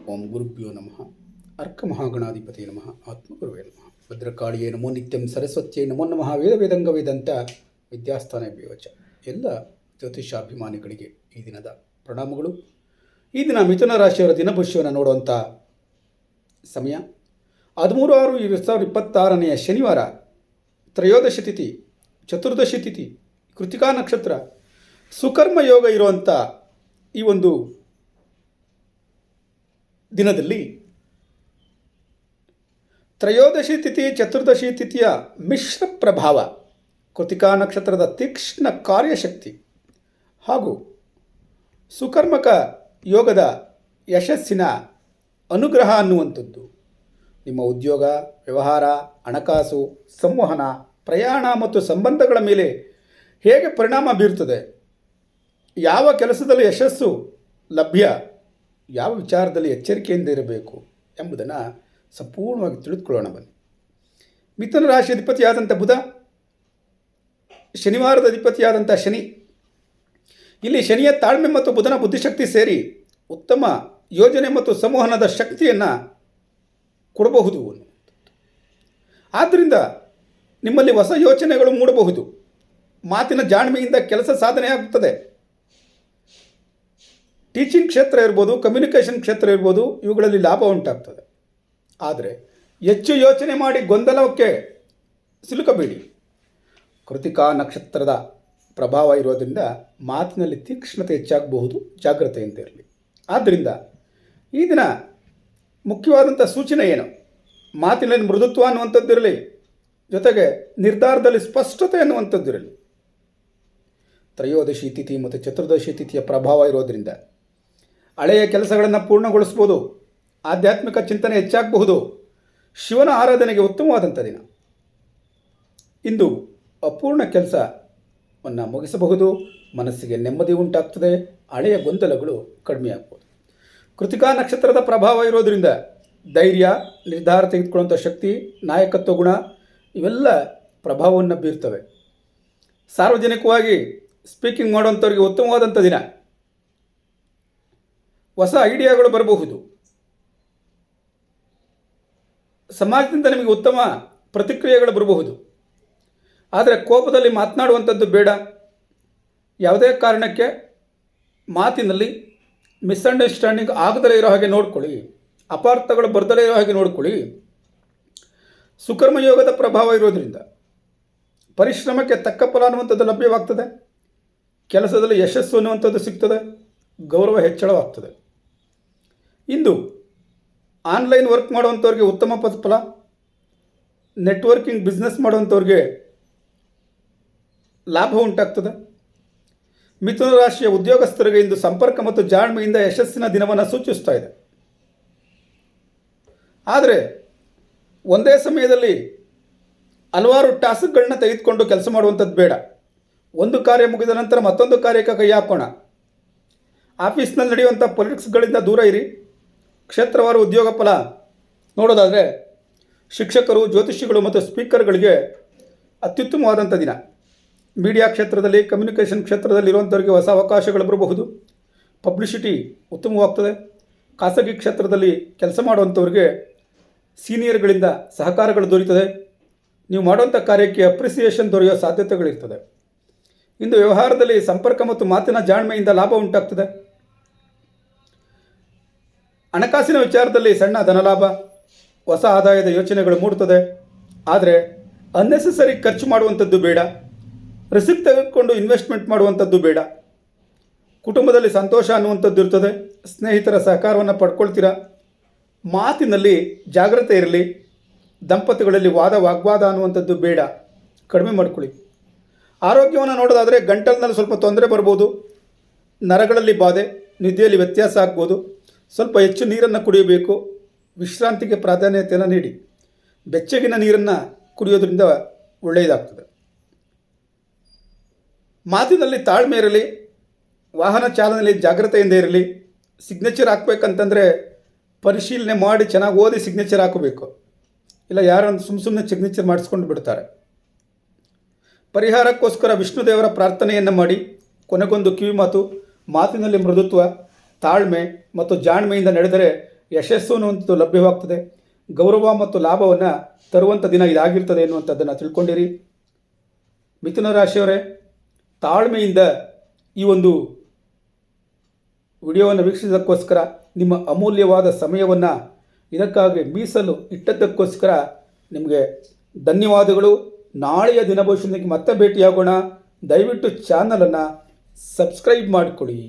ಓಂ ಗುರುಭ್ಯೋ ನಮಃ. ಅರ್ಕ ಮಹಾಗಣಾಧಿಪತಿ ನಮಃ. ಆತ್ಮಗುರುವೇ ನಮಃ. ಭದ್ರಕಾಳಿಯೇ ನಮೋ ನಿತ್ಯಂ. ಸರಸ್ವತ್ಯೈ ನಮೋ ನಮಃ. ವೇದ ವೇದಂತ ವಿದ್ಯಾಸ್ಥಾನ ವಿವಚ. ಎಲ್ಲ ಜ್ಯೋತಿಷಾಭಿಮಾನಿಗಳಿಗೆ ಈ ದಿನದ ಪ್ರಣಾಮಗಳು. ಈ ದಿನ ಮಿಥುನ ರಾಶಿಯವರ ದಿನಭವಿಷ್ಯವನ್ನು ನೋಡುವಂಥ ಸಮಯ 13/6/2026 ಶನಿವಾರ, ತ್ರಯೋದಶಿ ತಿಥಿ, ಚತುರ್ದಶಿ ತಿಥಿ, ಕೃತಿಕಾ ನಕ್ಷತ್ರ, ಸುಕರ್ಮ ಯೋಗ ಇರುವಂಥ ಈ ಒಂದು ದಿನದಲ್ಲಿ ತ್ರಯೋದಶಿ ತಿಥಿ ಚತುರ್ದಶಿ ತಿಥಿಯ ಮಿಶ್ರ ಪ್ರಭಾವ, ಕೃತಿಕಾ ನಕ್ಷತ್ರದ ತೀಕ್ಷ್ಣ ಕಾರ್ಯಶಕ್ತಿ ಹಾಗೂ ಸುಕರ್ಮಕ ಯೋಗದ ಯಶಸ್ಸಿನ ಅನುಗ್ರಹ ಅನ್ನುವಂಥದ್ದು ನಿಮ್ಮ ಉದ್ಯೋಗ, ವ್ಯವಹಾರ, ಹಣಕಾಸು, ಸಂವಹನ, ಪ್ರಯಾಣ ಮತ್ತು ಸಂಬಂಧಗಳ ಮೇಲೆ ಹೇಗೆ ಪರಿಣಾಮ ಬೀರುತ್ತದೆ, ಯಾವ ಕೆಲಸದಲ್ಲಿ ಯಶಸ್ಸು ಲಭ್ಯ, ಯಾವ ವಿಚಾರದಲ್ಲಿ ಎಚ್ಚರಿಕೆಯಿಂದ ಇರಬೇಕು ಎಂಬುದನ್ನು ಸಂಪೂರ್ಣವಾಗಿ ತಿಳಿದುಕೊಳ್ಳೋಣ ಬನ್ನಿ. ಮಿಥುನ ರಾಶಿ ಅಧಿಪತಿಯಾದಂಥ ಬುಧ, ಶನಿವಾರದ ಅಧಿಪತಿಯಾದಂಥ ಶನಿ, ಇಲ್ಲಿ ಶನಿಯ ತಾಳ್ಮೆ ಮತ್ತು ಬುಧನ ಬುದ್ಧಿಶಕ್ತಿ ಸೇರಿ ಉತ್ತಮ ಯೋಜನೆ ಮತ್ತು ಸಂವಹನದ ಶಕ್ತಿಯನ್ನು ಕೊಡಬಹುದು. ಆದ್ದರಿಂದ ನಿಮ್ಮಲ್ಲಿ ಹೊಸ ಯೋಚನೆಗಳು ಮೂಡಬಹುದು. ಮಾತಿನ ಜಾಣ್ಮೆಯಿಂದ ಕೆಲಸ ಸಾಧನೆ ಆಗುತ್ತದೆ. ಟೀಚಿಂಗ್ ಕ್ಷೇತ್ರ ಇರ್ಬೋದು, ಕಮ್ಯುನಿಕೇಷನ್ ಕ್ಷೇತ್ರ ಇರ್ಬೋದು, ಇವುಗಳಲ್ಲಿ ಲಾಭ ಉಂಟಾಗ್ತದೆ. ಆದರೆ ಹೆಚ್ಚು ಯೋಚನೆ ಮಾಡಿ ಗೊಂದಲಕ್ಕೆ ಸಿಲುಕಬೇಡಿ. ಕೃತಿಕಾ ನಕ್ಷತ್ರದ ಪ್ರಭಾವ ಇರೋದರಿಂದ ಮಾತಿನಲ್ಲಿ ತೀಕ್ಷ್ಣತೆ ಹೆಚ್ಚಾಗಬಹುದು. ಜಾಗ್ರತೆಯಿಂದ ಇರಲಿ. ಆದ್ದರಿಂದ ಈ ದಿನ ಮುಖ್ಯವಾದಂಥ ಸೂಚನೆ ಏನು? ಮಾತಿನಲ್ಲಿ ಮೃದುತ್ವ ಅನ್ನುವಂಥದ್ದಿರಲಿ, ಜೊತೆಗೆ ನಿರ್ಧಾರದಲ್ಲಿ ಸ್ಪಷ್ಟತೆ ಅನ್ನುವಂಥದ್ದಿರಲಿ. ತ್ರಯೋದಶಿ ತಿಥಿ ಮತ್ತು ಚತುರ್ದಶಿ ತಿಥಿಯ ಪ್ರಭಾವ ಇರೋದರಿಂದ ಹಳೆಯ ಕೆಲಸಗಳನ್ನು ಪೂರ್ಣಗೊಳಿಸ್ಬೋದು. ಆಧ್ಯಾತ್ಮಿಕ ಚಿಂತನೆ ಹೆಚ್ಚಾಗಬಹುದು. ಶಿವನ ಆರಾಧನೆಗೆ ಉತ್ತಮವಾದಂಥ ದಿನ. ಇಂದು ಅಪೂರ್ಣ ಕೆಲಸವನ್ನು ಮುಗಿಸಬಹುದು. ಮನಸ್ಸಿಗೆ ನೆಮ್ಮದಿ ಉಂಟಾಗ್ತದೆ. ಹಳೆಯ ಗೊಂದಲಗಳು ಕಡಿಮೆ ಆಗ್ಬೋದು. ಕೃತಿಕಾ ನಕ್ಷತ್ರದ ಪ್ರಭಾವ ಇರೋದರಿಂದ ಧೈರ್ಯ, ನಿರ್ಧಾರ ತೆಗೆದುಕೊಳ್ಳುವಂಥ ಶಕ್ತಿ, ನಾಯಕತ್ವ ಗುಣ ಇವೆಲ್ಲ ಪ್ರಭಾವವನ್ನು ಬೀರ್ತವೆ. ಸಾರ್ವಜನಿಕವಾಗಿ ಸ್ಪೀಕಿಂಗ್ ಮಾಡುವಂಥವ್ರಿಗೆ ಉತ್ತಮವಾದಂಥ ದಿನ. ಹೊಸ ಐಡಿಯಾಗಳು ಬರಬಹುದು. ಸಮಾಜದಿಂದ ನಿಮಗೆ ಉತ್ತಮ ಪ್ರತಿಕ್ರಿಯೆಗಳು ಬರಬಹುದು. ಆದರೆ ಕೋಪದಲ್ಲಿ ಮಾತನಾಡುವಂಥದ್ದು ಬೇಡ. ಯಾವುದೇ ಕಾರಣಕ್ಕೆ ಮಾತಿನಲ್ಲಿ ಮಿಸ್ಅಂಡರ್ಸ್ಟ್ಯಾಂಡಿಂಗ್ ಆಗದಲೇ ಇರೋ ಹಾಗೆ ನೋಡ್ಕೊಳ್ಳಿ. ಅಪಾರ್ಥಗಳು ಬರ್ದಲೇ ಇರೋ ಹಾಗೆ ನೋಡ್ಕೊಳ್ಳಿ. ಸುಕರ್ಮಯೋಗದ ಪ್ರಭಾವ ಇರೋದರಿಂದ ಪರಿಶ್ರಮಕ್ಕೆ ತಕ್ಕ ಫಲ ಅನ್ನುವಂಥದ್ದು ಲಭ್ಯವಾಗ್ತದೆ. ಕೆಲಸದಲ್ಲಿ ಯಶಸ್ಸು ಅನ್ನುವಂಥದ್ದು ಸಿಗ್ತದೆ. ಗೌರವ ಹೆಚ್ಚಳವಾಗ್ತದೆ. ಇಂದು ಆನ್ಲೈನ್ ವರ್ಕ್ ಮಾಡುವಂಥವ್ರಿಗೆ ಉತ್ತಮ ಫಲ. ನೆಟ್ವರ್ಕಿಂಗ್ ಬಿಸ್ನೆಸ್ ಮಾಡುವಂಥವ್ರಿಗೆ ಲಾಭ ಉಂಟಾಗ್ತದೆ. ಮಿಥುನ ರಾಶಿಯ ಉದ್ಯೋಗಸ್ಥರಿಗೆ ಇಂದು ಸಂಪರ್ಕ ಮತ್ತು ಜಾಣ್ಮೆಯಿಂದ ಯಶಸ್ಸಿನ ದಿನವನ್ನು ಸೂಚಿಸ್ತಾ ಇದೆ. ಆದರೆ ಒಂದೇ ಸಮಯದಲ್ಲಿ ಹಲವಾರು ಟಾಸ್ಕ್ಗಳನ್ನ ತೆಗೆದುಕೊಂಡು ಕೆಲಸ ಮಾಡುವಂಥದ್ದು ಬೇಡ. ಒಂದು ಕಾರ್ಯ ಮುಗಿದ ನಂತರ ಮತ್ತೊಂದು ಕಾರ್ಯಕ್ಕೆ ಕೈ ಹಾಕೋಣ. ಆಫೀಸ್ನಲ್ಲಿ ನಡೆಯುವಂಥ ಪೊಲಿಟಿಕ್ಸ್ಗಳಿಂದ ದೂರ ಇರಿ. ಕ್ಷೇತ್ರವಾರು ಉದ್ಯೋಗ ಫಲ ನೋಡೋದಾದರೆ ಶಿಕ್ಷಕರು, ಜ್ಯೋತಿಷಿಗಳು ಮತ್ತು ಸ್ಪೀಕರ್ಗಳಿಗೆ ಅತ್ಯುತ್ತಮವಾದಂಥ ದಿನ. ಮೀಡಿಯಾ ಕ್ಷೇತ್ರದಲ್ಲಿ, ಕಮ್ಯುನಿಕೇಷನ್ ಕ್ಷೇತ್ರದಲ್ಲಿ ಇರುವಂಥವ್ರಿಗೆ ಹೊಸ ಅವಕಾಶಗಳು ಬರಬಹುದು. ಪಬ್ಲಿಸಿಟಿ ಉತ್ತಮವಾಗ್ತದೆ. ಖಾಸಗಿ ಕ್ಷೇತ್ರದಲ್ಲಿ ಕೆಲಸ ಮಾಡುವಂಥವ್ರಿಗೆ ಸೀನಿಯರ್ಗಳಿಂದ ಸಹಕಾರಗಳು ದೊರೆಯುತ್ತದೆ. ನೀವು ಮಾಡುವಂಥ ಕಾರ್ಯಕ್ಕೆ ಅಪ್ರಿಸಿಯೇಷನ್ ದೊರೆಯುವ ಸಾಧ್ಯತೆಗಳಿರ್ತದೆ. ಇಂದು ವ್ಯವಹಾರದಲ್ಲಿ ಸಂಪರ್ಕ ಮತ್ತು ಮಾತಿನ ಜಾಣ್ಮೆಯಿಂದ ಲಾಭ ಉಂಟಾಗ್ತದೆ. ಹಣಕಾಸಿನ ವಿಚಾರದಲ್ಲಿ ಸಣ್ಣ ಧನಲಾಭ, ಹೊಸ ಆದಾಯದ ಯೋಚನೆಗಳು ಮೂಡುತ್ತದೆ. ಆದರೆ ಅನ್ನೆಸೆಸರಿ ಖರ್ಚು ಮಾಡುವಂಥದ್ದು ಬೇಡ. ರಿಸ್ಕ್ ತೆಗೆದುಕೊಂಡು ಇನ್ವೆಸ್ಟ್ಮೆಂಟ್ ಮಾಡುವಂಥದ್ದು ಬೇಡ. ಕುಟುಂಬದಲ್ಲಿ ಸಂತೋಷ ಅನ್ನುವಂಥದ್ದು ಇರ್ತದೆ. ಸ್ನೇಹಿತರ ಸಹಕಾರವನ್ನು ಪಡ್ಕೊಳ್ತೀರಾ. ಮಾತಿನಲ್ಲಿ ಜಾಗ್ರತೆ ಇರಲಿ. ದಂಪತಿಗಳಲ್ಲಿ ವಾಗ್ವಾದ ಅನ್ನುವಂಥದ್ದು ಬೇಡ, ಕಡಿಮೆ ಮಾಡ್ಕೊಳ್ಳಿ. ಆರೋಗ್ಯವನ್ನು ನೋಡೋದಾದರೆ ಗಂಟಲಿನಲ್ಲಿ ಸ್ವಲ್ಪ ತೊಂದರೆ ಬರ್ಬೋದು. ನರಗಳಲ್ಲಿ ಬಾಧೆ, ನಿದ್ದೆಯಲ್ಲಿ ವ್ಯತ್ಯಾಸ ಆಗ್ಬೋದು. ಸ್ವಲ್ಪ ಹೆಚ್ಚು ನೀರನ್ನು ಕುಡಿಯಬೇಕು. ವಿಶ್ರಾಂತಿಗೆ ಪ್ರಾಧಾನ್ಯತೆಯನ್ನು ನೀಡಿ. ಬೆಚ್ಚಗಿನ ನೀರನ್ನು ಕುಡಿಯೋದ್ರಿಂದ ಒಳ್ಳೆಯದಾಗ್ತದೆ. ಮಾತಿನಲ್ಲಿ ತಾಳ್ಮೆ ಇರಲಿ. ವಾಹನ ಚಾಲನೆಯಲ್ಲಿ ಜಾಗ್ರತೆಯಿಂದ ಇರಲಿ. ಸಿಗ್ನೇಚರ್ ಹಾಕಬೇಕಂತಂದರೆ ಪರಿಶೀಲನೆ ಮಾಡಿ ಚೆನ್ನಾಗಿ ಓದಿ ಸಿಗ್ನೇಚರ್ ಹಾಕಬೇಕು. ಇಲ್ಲ ಯಾರನ್ನು ಸುಮ್ಮನೆ ಸಿಗ್ನೇಚರ್ ಮಾಡಿಸ್ಕೊಂಡು ಬಿಡ್ತಾರೆ. ಪರಿಹಾರಕ್ಕೋಸ್ಕರ ವಿಷ್ಣು ದೇವರ ಪ್ರಾರ್ಥನೆಯನ್ನು ಮಾಡಿ. ಕೊನೆಗೊಂದು ಕಿವಿ ಮಾತು, ಮಾತಿನಲ್ಲಿ ಮೃದುತ್ವ, ತಾಳ್ಮೆ ಮತ್ತು ಜಾಣ್ಮೆಯಿಂದ ನಡೆದರೆ ಯಶಸ್ಸು ಅನ್ನುವಂಥದ್ದು ಲಭ್ಯವಾಗ್ತದೆ. ಗೌರವ ಮತ್ತು ಲಾಭವನ್ನು ತರುವಂಥ ದಿನ ಇದಾಗಿರ್ತದೆ ಎನ್ನುವಂಥದ್ದನ್ನು ತಿಳ್ಕೊಂಡಿರಿ. ಮಿಥುನ ರಾಶಿಯವರೇ, ತಾಳ್ಮೆಯಿಂದ ಈ ಒಂದು ವಿಡಿಯೋವನ್ನು ವೀಕ್ಷಿಸೋದಕ್ಕೋಸ್ಕರ ನಿಮ್ಮ ಅಮೂಲ್ಯವಾದ ಸಮಯವನ್ನು ಇದಕ್ಕಾಗಿ ಮೀಸಲು ಇಟ್ಟದ್ದಕ್ಕೋಸ್ಕರ ನಿಮಗೆ ಧನ್ಯವಾದಗಳು. ನಾಳೆಯ ದಿನಭವಿಷ್ಯದೊಂದಿಗೆ ಮತ್ತೆ ಭೇಟಿಯಾಗೋಣ. ದಯವಿಟ್ಟು ಚಾನಲನ್ನು ಸಬ್ಸ್ಕ್ರೈಬ್ ಮಾಡಿಕೊಡಿ.